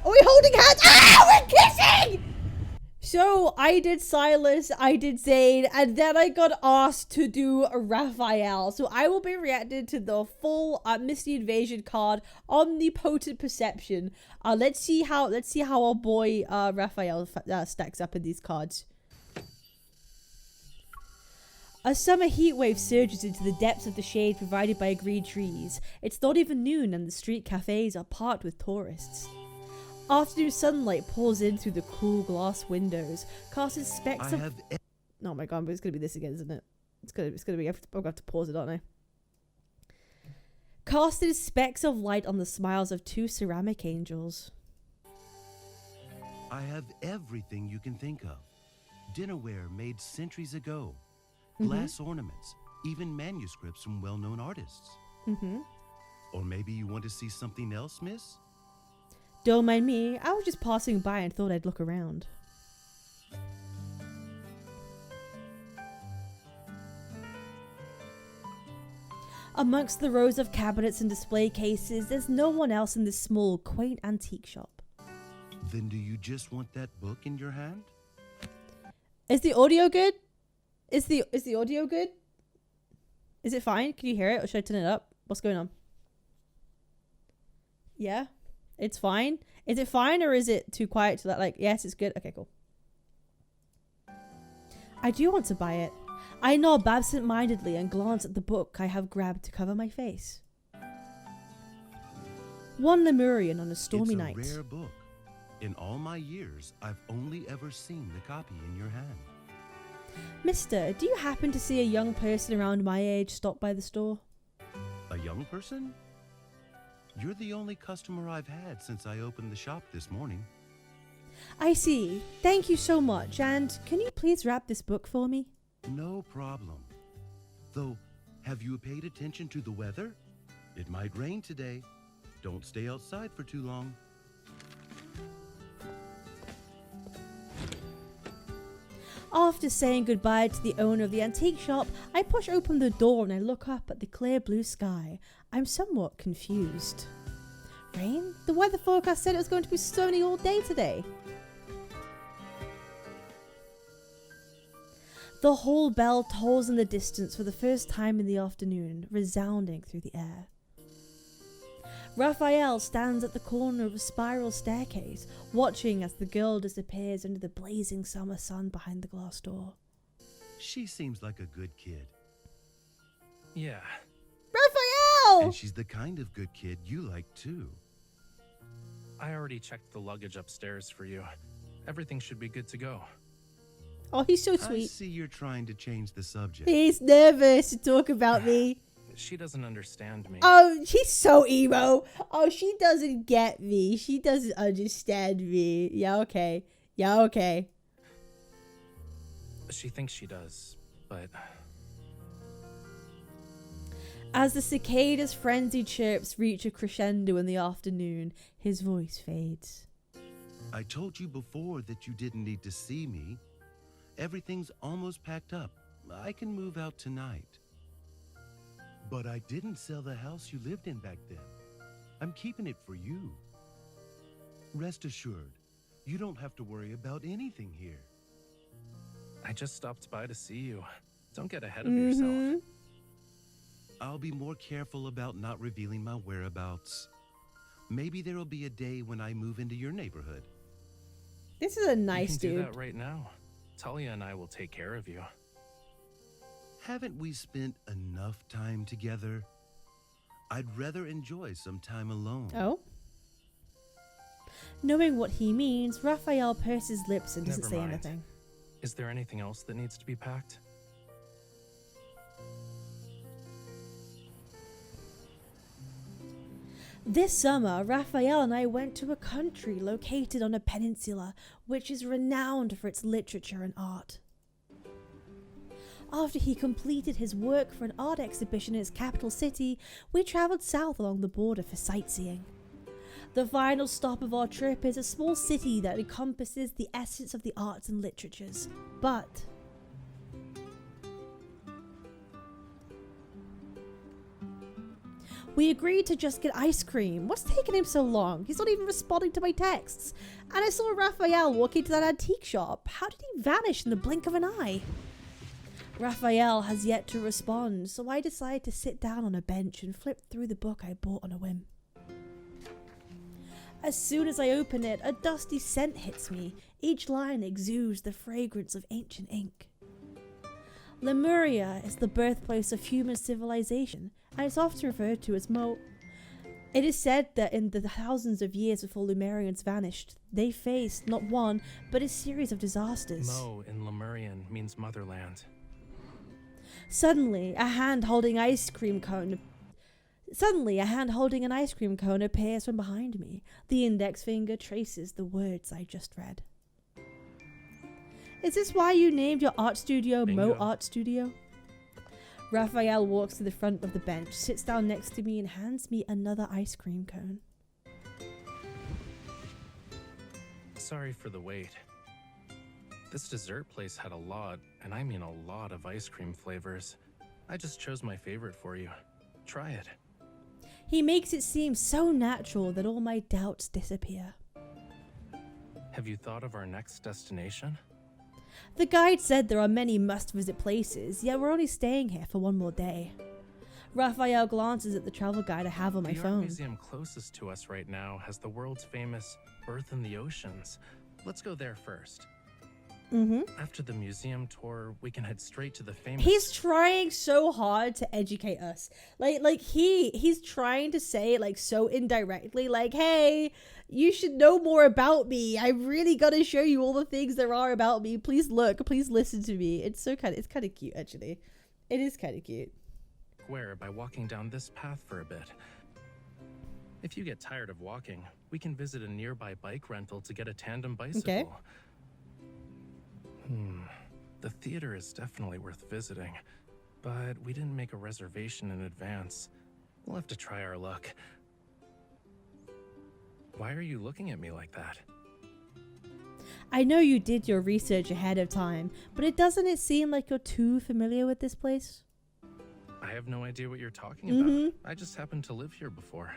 Are we holding hands? Ah, we're kissing! So I did Silas, I did Zane, and then I got asked to do Raphael. So I will be reacting to the full Misty Invasion card, Omnipotent Perception. Let's see how our boy Raphael stacks up in these cards. A summer heatwave surges into the depths of the shade provided by green trees. It's not even noon and the street cafes are packed with tourists. Afternoon sunlight pours in through the cool glass windows, casting specks of... Oh my god, but it's gonna be this again, isn't it? It's gonna be... I'm gonna have to pause it, aren't I? Casting specks of light on the smiles of two ceramic angels. I have everything you can think of. Dinnerware made centuries ago. Glass ornaments, even manuscripts from well-known artists. Or maybe you want to see something else, miss? Don't mind me, I was just passing by and thought I'd look around. Amongst the rows of cabinets and display cases, there's no one else in this small, quaint antique shop. Then do you just want that book in your hand? Is the audio good? Is the audio good? Is it fine? Can you hear it? Or should I turn it up? What's going on? Yeah? It's fine? Is it fine or is it too quiet to that, like, yes, it's good? Okay, cool. I do want to buy it. I nod absent-mindedly and glance at the book I have grabbed to cover my face. One Lemurian on a stormy night. It's a rare book. In all my years, I've only ever seen the copy in your hand. Mister, do you happen to see a young person around my age stop by the store? A young person? You're the only customer I've had since I opened the shop this morning. I see. Thank you so much. And can you please wrap this book for me? No problem. Though, have you paid attention to the weather? It might rain today. Don't stay outside for too long. After saying goodbye to the owner of the antique shop, I push open the door and I look up at the clear blue sky. I'm somewhat confused. Rain? The weather forecast said it was going to be sunny all day today. The hall bell tolls in the distance for the first time in the afternoon, resounding through the air. Raphael stands at the corner of a spiral staircase, watching as the girl disappears under the blazing summer sun behind the glass door. She seems like a good kid. Yeah. Raphael! And she's the kind of good kid you like too. I already checked the luggage upstairs for you. Everything should be good to go. Oh, he's so I sweet. see you're trying to change the subject. He's nervous to talk about me. She doesn't understand me. Oh, she's so emo. Oh, she doesn't get me. She doesn't understand me. Yeah, okay. Yeah, okay. She thinks she does, but... As the cicada's frenzied chirps reach a crescendo in the afternoon, his voice fades. I told you before that you didn't need to see me. Everything's almost packed up. I can move out tonight. But I didn't sell the house you lived in back then. I'm keeping it for you. Rest assured, you don't have to worry about anything here. I just stopped by to see you. Don't get ahead of yourself. I'll be more careful about not revealing my whereabouts. Maybe there'll be a day when I move into your neighborhood. This is a nice dude. You can dude. do that right now. Talia and I will take care of you. Haven't we spent enough time together? I'd rather enjoy some time alone. Oh? Knowing what he means, Raphael purses lips and doesn't Never say mind. anything. Is there anything else that needs to be packed? This summer, Raphael and I went to a country located on a peninsula which is renowned for its literature and art. After he completed his work for an art exhibition in its capital city, we travelled south along the border for sightseeing. The final stop of our trip is a small city that encompasses the essence of the arts and literatures. But We agreed to just get ice cream. What's taking him so long? He's not even responding to my texts. And I saw Raphael walk into that antique shop. How did he vanish in the blink of an eye? Raphael has yet to respond, so I decide to sit down on a bench and flip through the book I bought on a whim. As soon as I open it, a dusty scent hits me. Each line exudes the fragrance of ancient ink. Lemuria is the birthplace of human civilization, and it's often referred to as Mo. It is said that in the thousands of years before Lemurians vanished, they faced not one, but a series of disasters. Mo in Lemurian means motherland. Suddenly, a hand holding an ice cream cone appears from behind me. The index finger traces the words I just read. Is this why you named your art studio Bingo. Mo Art Studio? Raphael walks to the front of the bench, sits down next to me, and hands me another ice cream cone. Sorry for the wait. This dessert place had a lot, and I mean a lot of ice cream flavors. I just chose my favorite for you. Try it. He makes it seem so natural that all my doubts disappear. Have you thought of our next destination? The guide said there are many must-visit places, yet we're only staying here for one more day. Raphael glances at the travel guide I have on my The art phone. museum closest to us right now has the world's famous Earth in the Oceans. Let's go there first. After the museum tour, we can head straight to the famous... He's trying so hard to educate us. He's trying to say it like so indirectly, like, hey, you should know more about me. I really gotta show you all the things there are about me. Please look, please listen to me. It's kind of cute, actually. It is kind of cute. Square by walking down this path for a bit. If you get tired of walking, we can visit a nearby bike rental to get a tandem bicycle. Okay. The theater is definitely worth visiting, but we didn't make a reservation in advance. We'll have to try our luck. Why are you looking at me like that? I know you did your research ahead of time, but doesn't it seem like you're too familiar with this place? I have no idea what you're talking about. I just happened to live here before.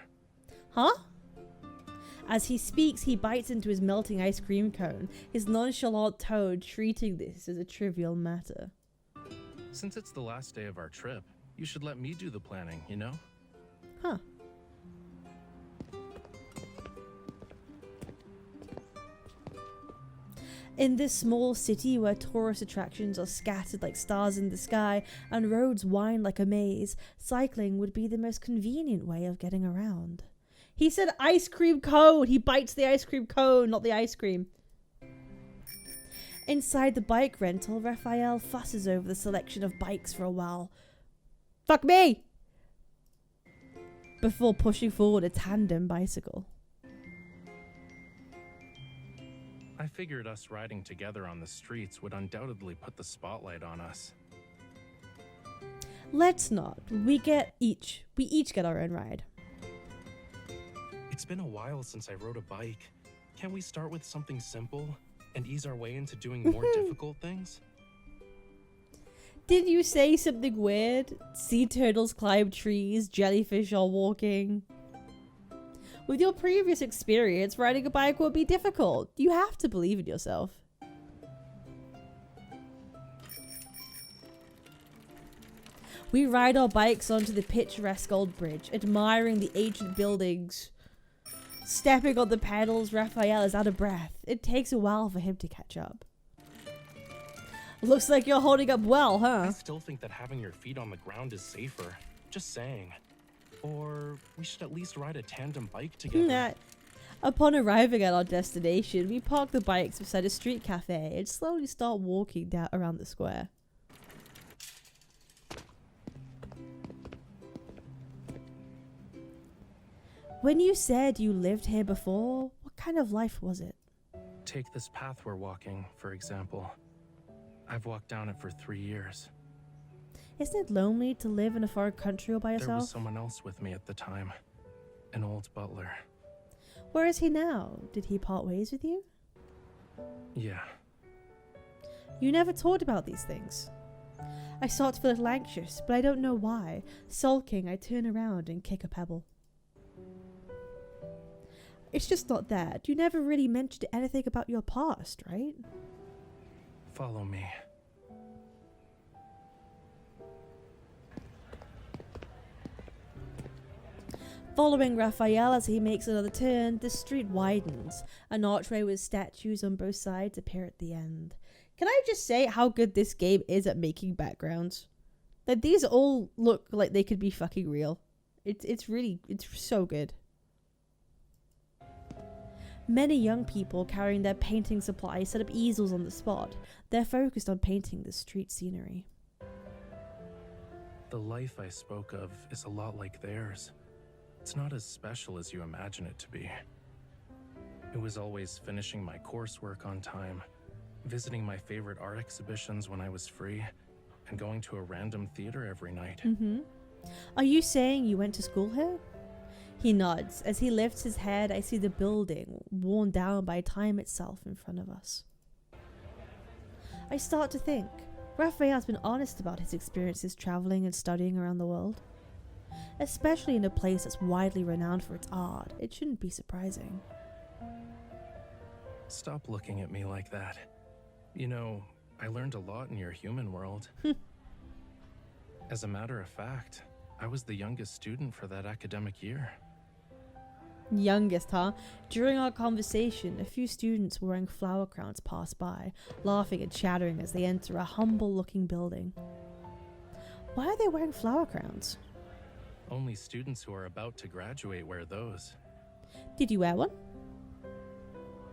Huh? As he speaks, he bites into his melting ice cream cone, his nonchalant tone treating this as a trivial matter. Since it's the last day of our trip, you should let me do the planning, you know? Huh. In this small city where tourist attractions are scattered like stars in the sky and roads wind like a maze, cycling would be the most convenient way of getting around. He said ice cream cone. He bites the ice cream cone, not the ice cream. Inside the bike rental, Raphael fusses over the selection of bikes for a while. Fuck me! Before pushing forward a tandem bicycle. I figured us riding together on the streets would undoubtedly put the spotlight on us. Let's not. We each get our own ride. It's been a while since I rode a bike. Can't we start with something simple and ease our way into doing more difficult things? Did you say something weird? Sea turtles climb trees, jellyfish are walking. With your previous experience, riding a bike will be difficult. You have to believe in yourself. We ride our bikes onto the picturesque old bridge, admiring the ancient buildings. Stepping on the pedals, Raphael is out of breath. It takes a while for him to catch up. Looks like you're holding up well, huh? I still think that having your feet on the ground is safer. Just saying. Or we should at least ride a tandem bike together. Nah. Upon arriving at our destination, we park the bikes beside a street cafe and slowly start walking down around the square. When you said you lived here before, what kind of life was it? Take this path we're walking, for example. I've walked down it for 3 years. Isn't it lonely to live in a foreign country all by yourself? There was someone else with me at the time. An old butler. Where is he now? Did he part ways with you? Yeah. You never talked about these things. I start to feel a little anxious, but I don't know why. Sulking, I turn around and kick a pebble. It's just not that. You never really mentioned anything about your past, right? Follow me. Following Raphael as he makes another turn, the street widens. An archway with statues on both sides appear at the end. Can I just say how good this game is at making backgrounds? Like, these all look like they could be fucking real. It's so good. Many young people carrying their painting supplies set up easels on the spot. They're focused on painting the street scenery. The life I spoke of is a lot like theirs. It's not as special as you imagine it to be. It was always finishing my coursework on time, visiting my favorite art exhibitions when I was free, and going to a random theater every night. Are you saying you went to school here? He nods. As he lifts his head, I see the building, worn down by time itself in front of us. I start to think. Raphael's been honest about his experiences traveling and studying around the world. Especially in a place that's widely renowned for its art, it shouldn't be surprising. Stop looking at me like that. You know, I learned a lot in your human world. As a matter of fact, I was the youngest student for that academic year. Youngest, huh? During our conversation, a few students wearing flower crowns pass by, laughing and chattering as they enter a humble-looking building. Why are they wearing flower crowns? Only students who are about to graduate wear those. Did you wear one?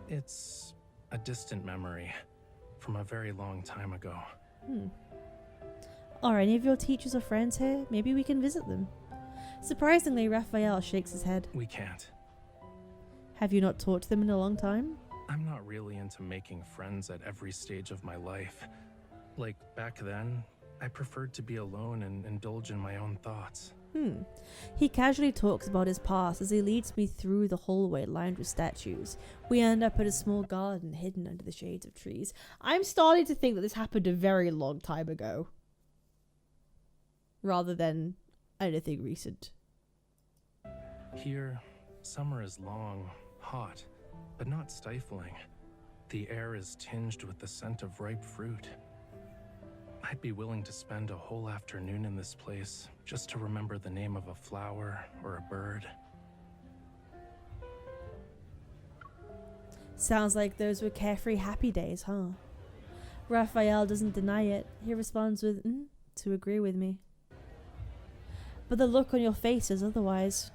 It's a distant memory from a very long time ago. Are any of your teachers or friends here? Maybe we can visit them. Surprisingly, Raphael shakes his head. We can't. Have you not talked to them in a long time? I'm not really into making friends at every stage of my life. Like back then, I preferred to be alone and indulge in my own thoughts. He casually talks about his past as he leads me through the hallway lined with statues. We end up at a small garden hidden under the shades of trees. I'm starting to think that this happened a very long time ago, rather than anything recent. Here, summer is long, hot, but not stifling. The air is tinged with the scent of ripe fruit. I'd be willing to spend a whole afternoon in this place just to remember the name of a flower or a bird. Sounds like those were carefree, happy days, huh? Raphael doesn't deny it. He responds with, to agree with me. But the look on your face is otherwise.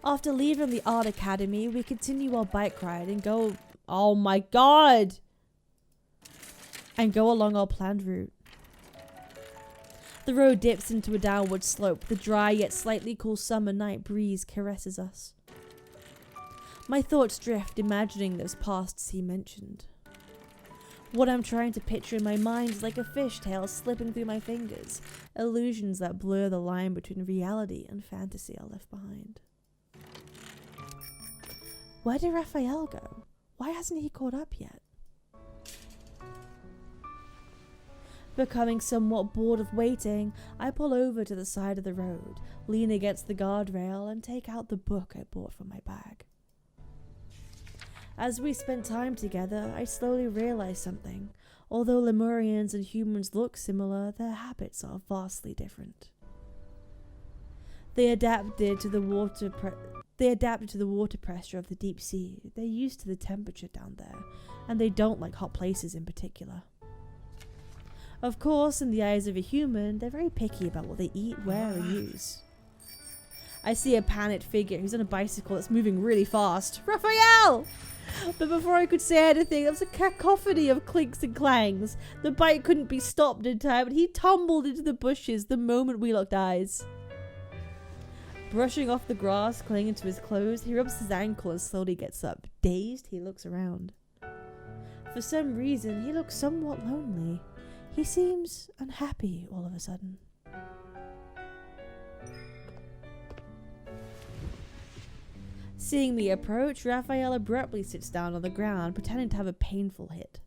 After leaving the art academy, we continue our bike ride and go... Oh my god! And go along our planned route. The road dips into a downward slope. The dry yet slightly cool summer night breeze caresses us. My thoughts drift, imagining those pasts he mentioned. What I'm trying to picture in my mind is like a fishtail slipping through my fingers. Illusions that blur the line between reality and fantasy are left behind. Where did Raphael go? Why hasn't he caught up yet? Becoming somewhat bored of waiting, I pull over to the side of the road, lean against the guardrail, and take out the book I bought from my bag. As we spend time together, I slowly realize something. Although Lemurians and humans look similar, their habits are vastly different. They adapted to the water pressure of the deep sea. They're used to the temperature down there, and they don't like hot places in particular. Of course, in the eyes of a human, they're very picky about what they eat, wear, and use. I see a panicked figure who's on a bicycle that's moving really fast. Raphael! But before I could say anything, there was a cacophony of clinks and clangs. The bike couldn't be stopped in time, and he tumbled into the bushes the moment we locked eyes. Brushing off the grass clinging to his clothes, he rubs his ankle and slowly gets up. Dazed, he looks around. For some reason, he looks somewhat lonely. He seems unhappy all of a sudden. Seeing me approach, Raphael abruptly sits down on the ground, pretending to have a painful hit.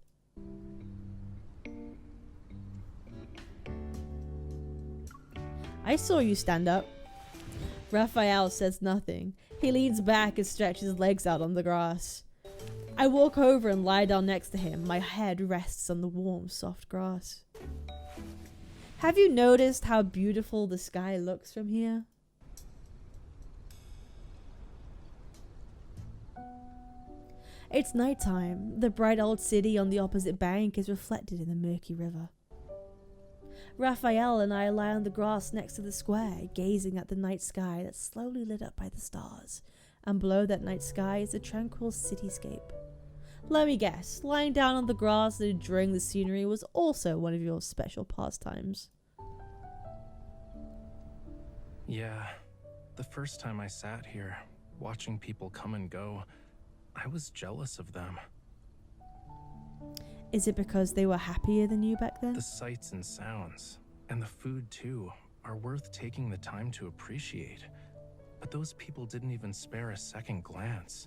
I saw you stand up. Raphael says nothing. He leans back and stretches his legs out on the grass. I walk over and lie down next to him. My head rests on the warm, soft grass. Have you noticed how beautiful the sky looks from here? It's nighttime. The bright old city on the opposite bank is reflected in the murky river. Raphael and I lie on the grass next to the square, gazing at the night sky that's slowly lit up by the stars, and below that night sky is a tranquil cityscape. Let me guess, lying down on the grass and enjoying the scenery was also one of your special pastimes. Yeah, the first time I sat here, watching people come and go, I was jealous of them. Is it because they were happier than you back then? The sights and sounds, and the food too, are worth taking the time to appreciate. But those people didn't even spare a second glance.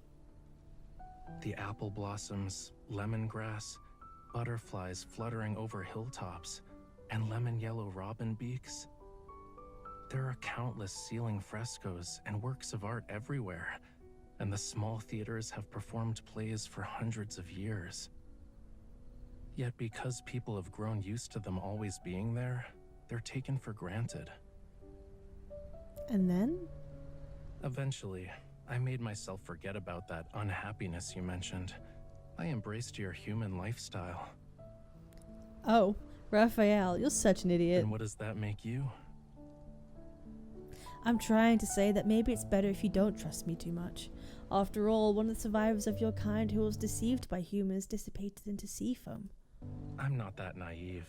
The apple blossoms, lemongrass, butterflies fluttering over hilltops, and lemon yellow robin beaks. There are countless ceiling frescoes and works of art everywhere, and the small theaters have performed plays for hundreds of years. Yet because people have grown used to them always being there, they're taken for granted. And then? Eventually, I made myself forget about that unhappiness you mentioned. I embraced your human lifestyle. Oh, Raphael, you're such an idiot. And what does that make you? I'm trying to say that maybe it's better if you don't trust me too much. After all, one of the survivors of your kind who was deceived by humans dissipated into sea foam. I'm not that naive.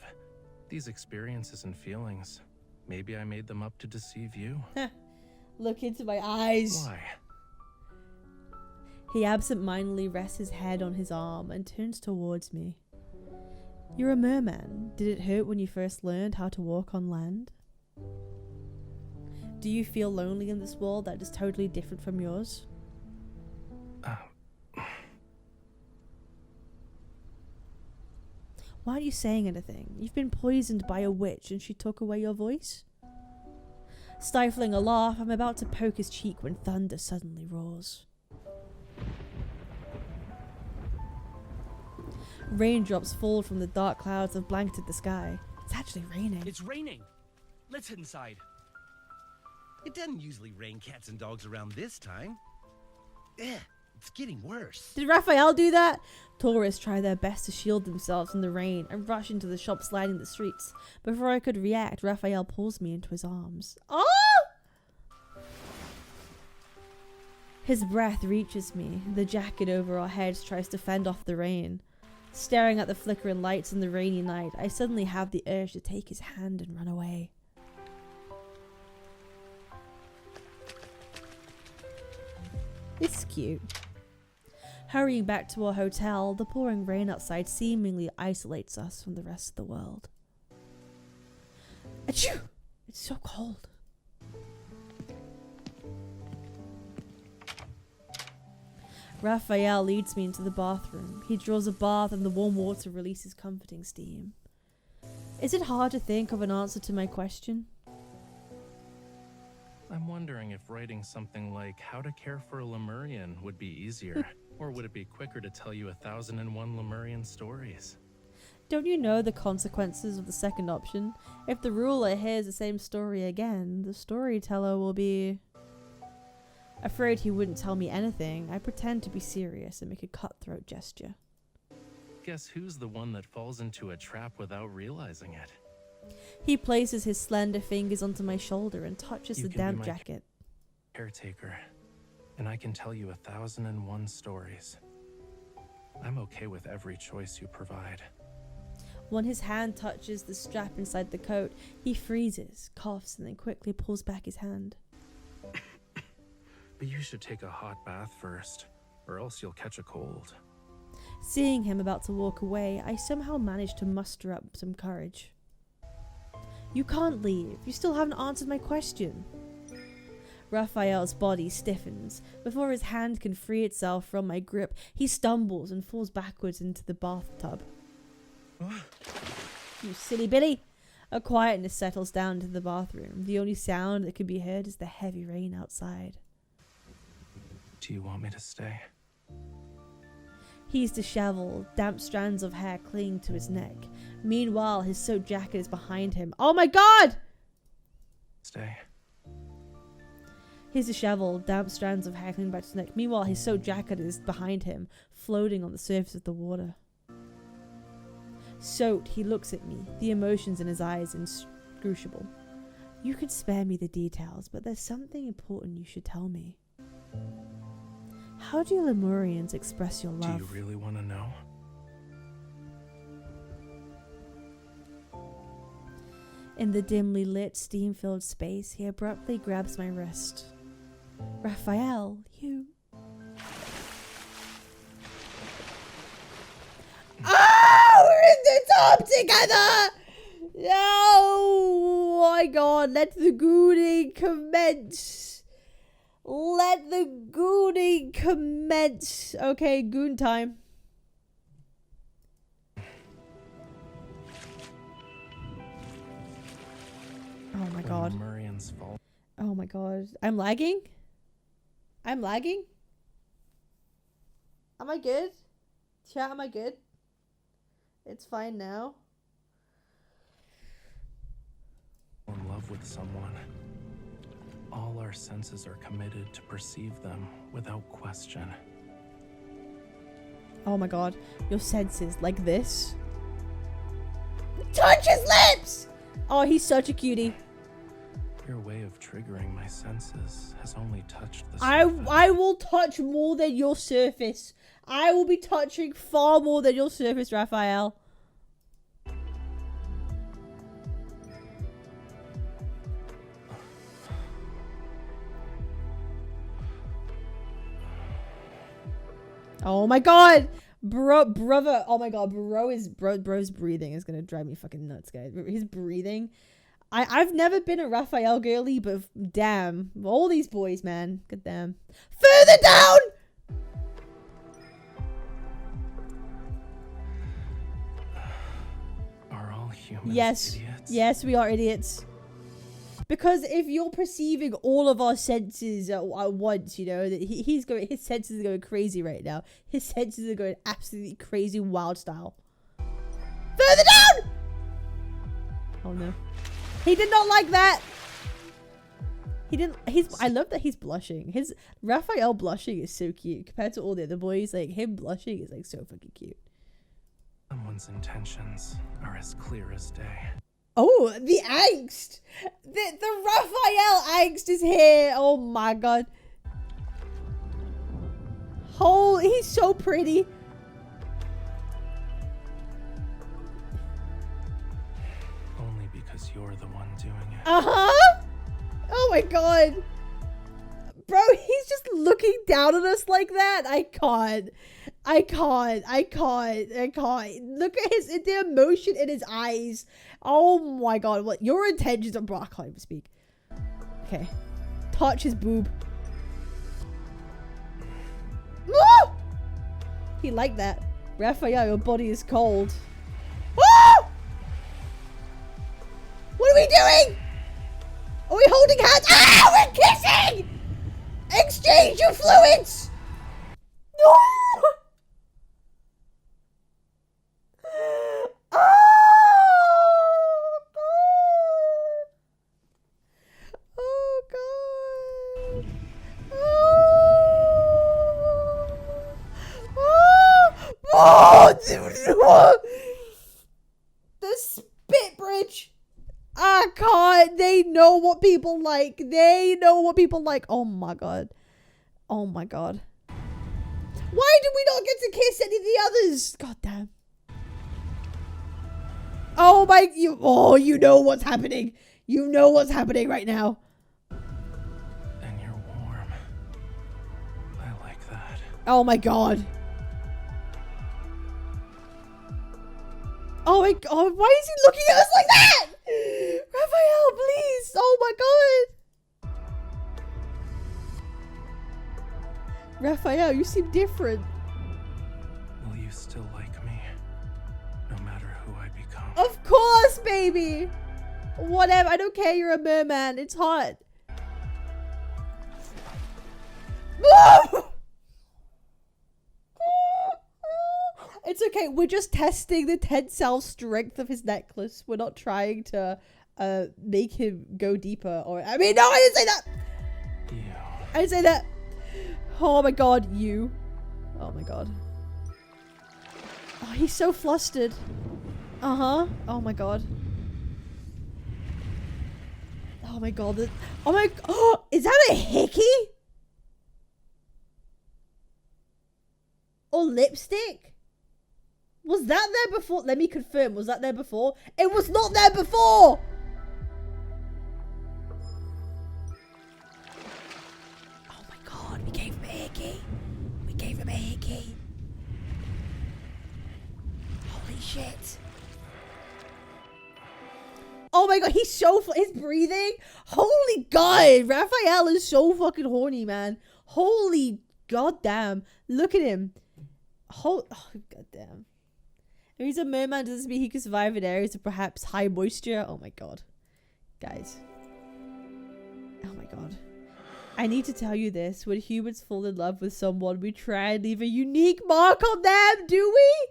These experiences and feelings, maybe I made them up to deceive you. Look into my eyes. Why? He absent-mindedly rests his head on his arm and turns towards me. You're a merman. Did it hurt when you first learned how to walk on land? Do you feel lonely in this world that is totally different from yours? Why aren't you saying anything? You've been poisoned by a witch and she took away your voice? Stifling a laugh, I'm about to poke his cheek when thunder suddenly roars. Raindrops fall from the dark clouds that blanketed the sky. It's actually raining. It's raining! Let's head inside. It doesn't usually rain cats and dogs around this time. It's getting worse. Did Raphael do that? Tourists try their best to shield themselves from the rain and rush into the shops lining the streets. Before I could react, Raphael pulls me into his arms. Oh! His breath reaches me. The jacket over our heads tries to fend off the rain. Staring at the flickering lights in the rainy night, I suddenly have the urge to take his hand and run away. It's cute. Hurrying back to our hotel, the pouring rain outside seemingly isolates us from the rest of the world. Achoo! It's so cold. Raphael leads me into the bathroom. He draws a bath and the warm water releases comforting steam. Is it hard to think of an answer to my question? I'm wondering if writing something like How to Care for a Lemurian would be easier, or would it be quicker to tell you 1001 Lemurian stories? Don't you know the consequences of the second option? If the ruler hears the same story again, the storyteller will be... Afraid he wouldn't tell me anything, I pretend to be serious and make a cutthroat gesture. Guess who's the one that falls into a trap without realizing it? He places his slender fingers onto my shoulder and touches You the can be damp my jacket. Caretaker, and I can tell you 1001 stories. I'm okay with every choice you provide. When his hand touches the strap inside the coat, he freezes, coughs, and then quickly pulls back his hand. But you should take a hot bath first, or else you'll catch a cold. Seeing him about to walk away, I somehow manage to muster up some courage. You can't leave. You still haven't answered my question. Raphael's body stiffens. Before his hand can free itself from my grip, he stumbles and falls backwards into the bathtub. You silly Billy! A quietness settles down into the bathroom. The only sound that can be heard is the heavy rain outside. Do you want me to stay? He's disheveled. Damp strands of hair cling to his neck. Meanwhile, his soaked jacket is behind him. Oh my god! Stay. His disheveled, damp strands of hair cling back to his neck. Meanwhile, his soaked jacket is behind him, floating on the surface of the water. Soaked, he looks at me, the emotions in his eyes inscrutable. You could spare me the details, but there's something important you should tell me. How do you Lemurians express your love? Do you really want to know? In the dimly lit, steam-filled space, he abruptly grabs my wrist. Raphael, you... Oh, we're in the top together! Oh my god, let the gooning commence. Let the gooning commence. Okay, goon time. Oh my god. Murrian's fault. Oh my god. I'm lagging? I'm lagging? Am I good? Chat, am I good? It's fine now. In love with someone. All our senses are committed to perceive them without question. Oh my god. Your senses like this. Touch his lips! Oh, he's such a cutie. Your way of triggering my senses has only touched the surface. I will touch more than your surface. I will be touching far more than your surface, Raphael. Oh my god! Brother, oh my god, bro's breathing is gonna drive me fucking nuts, guys. His breathing. I've never been a Raphael girly, but damn, all these boys, man, good damn. Further down. Are all humans Yes, idiots? yes, we are idiots. Because if you're perceiving all of our senses at once, you know that his senses are going crazy right now. His senses are going absolutely crazy, wild style. Further down. Oh no. He did not like that. He didn't. I love that he's blushing. His Raphael blushing is so cute compared to all the other boys. Like him blushing is like so fucking cute. Someone's intentions are as clear as day. Oh, the angst. The Raphael angst is here. Oh my god. Oh, he's so pretty. Only because you're the one doing it. Uh-huh. Oh my god. Bro, he's just looking down on us like that. I can't. Look at the emotion in his eyes. Oh my god. What your intentions are, bro? I can't even speak. Okay. Touch his boob. Ah! He liked that. Raphael, your body is cold. Ah! What are we doing? Are we holding hands? Ah, we're kissing! Exchange your fluids! No! Oh god! Oh! The spit bridge! I can't. They know what people like. They know what people like. Oh my god. Oh my god. Why did we not get to kiss any of the others? God damn. Oh my, you know what's happening. You know what's happening right now. And you're warm. I like that. Oh my god. Oh my god, why is he looking at us like that? Raphael, please. Oh my god. Raphael, you seem different. Will you still like me? No matter who I become. Of course, baby! Whatever, I don't care, you're a merman. It's hot. It's okay, we're just testing the tensile strength of his necklace. We're not trying to make him go deeper or I mean, no, I didn't say that! Yeah. I didn't say that! Oh my god, you. Oh my god. Oh, he's so flustered. Uh-huh. Oh my god. Oh my god. Oh my... Oh, is that a hickey? Or lipstick? Was that there before? Let me confirm. Was that there before? It was not there before! Oh my god. We gave him a hickey. We gave him a hickey. Holy shit. Oh my god, he's so his breathing. Holy god, Raphael is so fucking horny, man. Holy goddamn. Look at him. Oh, goddamn. If he's a merman, does this mean he can survive in areas of perhaps high moisture? Oh my god. Guys. Oh my god. I need to tell you this. When humans fall in love with someone, we try and leave a unique mark on them, do we?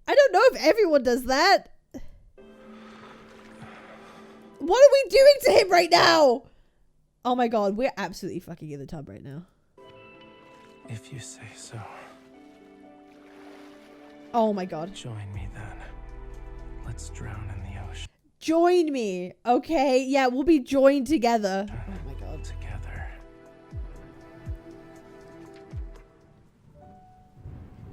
I don't know if everyone does that. What are we doing to him right now? Oh my god, we're absolutely fucking in the tub right now. If you say so. Oh my god. Join me then. Let's drown in the ocean. Join me. Okay, yeah, we'll be joined together. Oh my god. Together.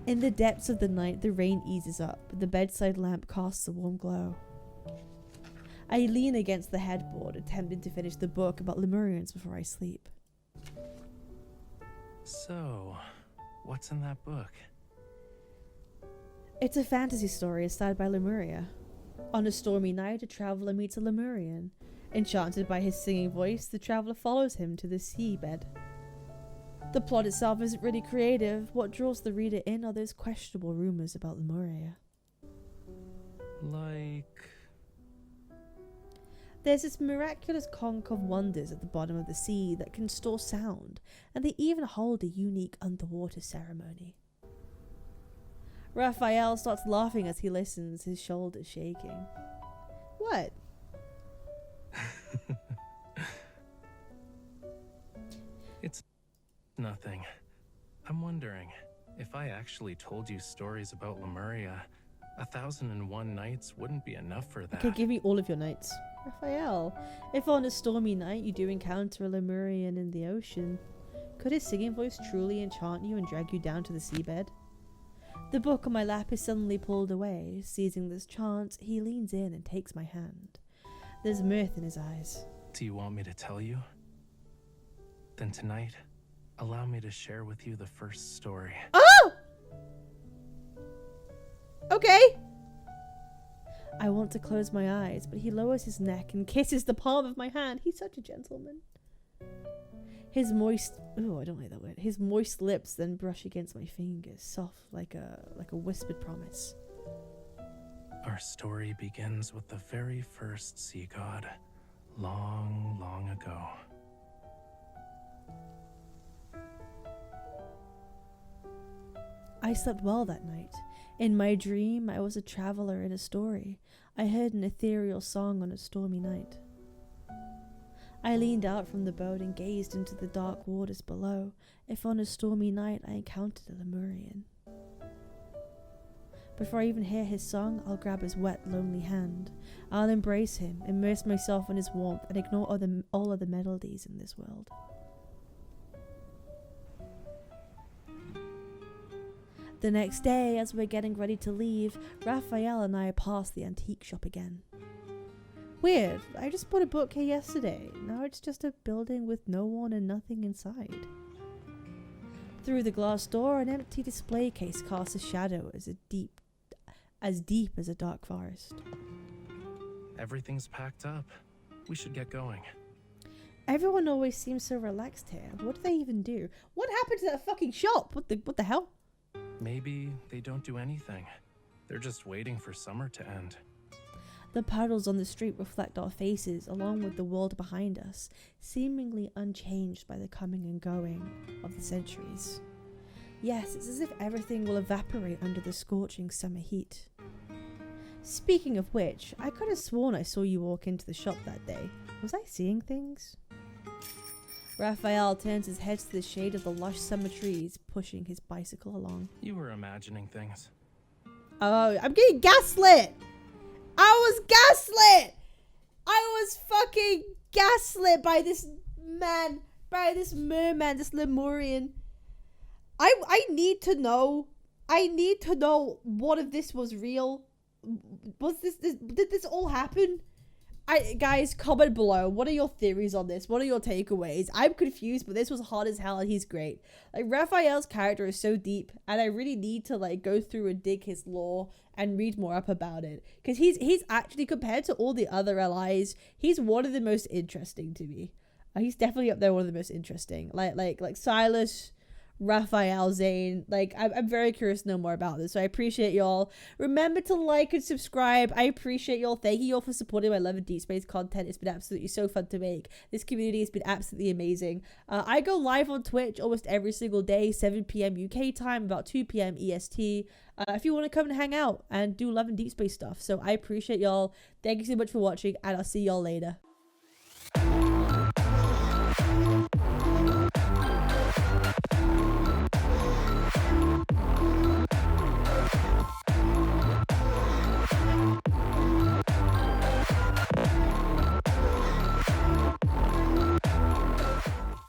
In the depths of the night, the rain eases up. The bedside lamp casts a warm glow. I lean against the headboard, attempting to finish the book about Lemurians before I sleep. So, what's in that book? It's a fantasy story inspired by Lemuria. On a stormy night, a traveler meets a Lemurian. Enchanted by his singing voice, the traveler follows him to the seabed. The plot itself isn't really creative. What draws the reader in are those questionable rumors about Lemuria. Like... There's this miraculous conch of wonders at the bottom of the sea that can store sound, and they even hold a unique underwater ceremony. Raphael starts laughing as he listens, his shoulders shaking. What? It's nothing. I'm wondering, if I actually told you stories about Lemuria, 1001 Nights wouldn't be enough for that. Okay, give me all of your nights. Raphael, if on a stormy night you do encounter a Lemurian in the ocean, could his singing voice truly enchant you and drag you down to the seabed? The book on my lap is suddenly pulled away. Seizing this chance, he leans in and takes my hand. There's mirth in his eyes. Do you want me to tell you? Then tonight, allow me to share with you the first story. Oh! Okay. I want to close my eyes, but he lowers his neck and kisses the palm of my hand. He's such a gentleman. His moist... Oh, I don't like that word. His moist lips then brush against my fingers, soft like a whispered promise. Our story begins with the very first sea god, long, long ago. I slept well that night. In my dream, I was a traveler in a story. I heard an ethereal song on a stormy night. I leaned out from the boat and gazed into the dark waters below. If on a stormy night I encountered a Lemurian. Before I even hear his song, I'll grab his wet, lonely hand. I'll embrace him, immerse myself in his warmth, and ignore all other melodies in this world. The next day, as we're getting ready to leave, Raphael and I pass the antique shop again. Weird, I just bought a book here yesterday. Now it's just a building with no one and nothing inside. Through the glass door, an empty display case casts a shadow as deep as a dark forest. Everything's packed up. We should get going. Everyone always seems so relaxed here. What do they even do? What happened to that fucking shop? What the hell? Maybe they don't do anything. They're just waiting for summer to end. The puddles on the street reflect our faces along with the world behind us, seemingly unchanged by the coming and going of the centuries. Yes, it's as if everything will evaporate under the scorching summer heat. Speaking of which, I could have sworn I saw you walk into the shop that day. Was I seeing things? Raphael turns his head to the shade of the lush summer trees, pushing his bicycle along. You were imagining things. Oh, I'm getting gaslit! I was gaslit! I was fucking gaslit by this man, by this merman, this Lemurian. I need to know. I need to know what if this was real. Did this all happen? Guys, comment below. What are your theories on this? What are your takeaways? I'm confused, but this was hot as hell and he's great. Like, Raphael's character is so deep, and I really need to like go through and dig his lore and read more up about it. Because he's actually, compared to all the other allies, he's one of the most interesting to me. He's definitely up there, one of the most interesting. Like Silas, Raphael, Zane. Like, I'm very curious to know more about this, so I appreciate y'all. Remember to like and subscribe. I appreciate y'all. Thank you all for supporting my Love and Deepspace content. It's been absolutely so fun to make. This community has been absolutely amazing. I go live on Twitch almost every single day, 7 p.m. UK time, about 2 p.m. EST. If you want to come and hang out and do Love and Deepspace stuff. So I appreciate y'all. Thank you so much for watching, and I'll see y'all later.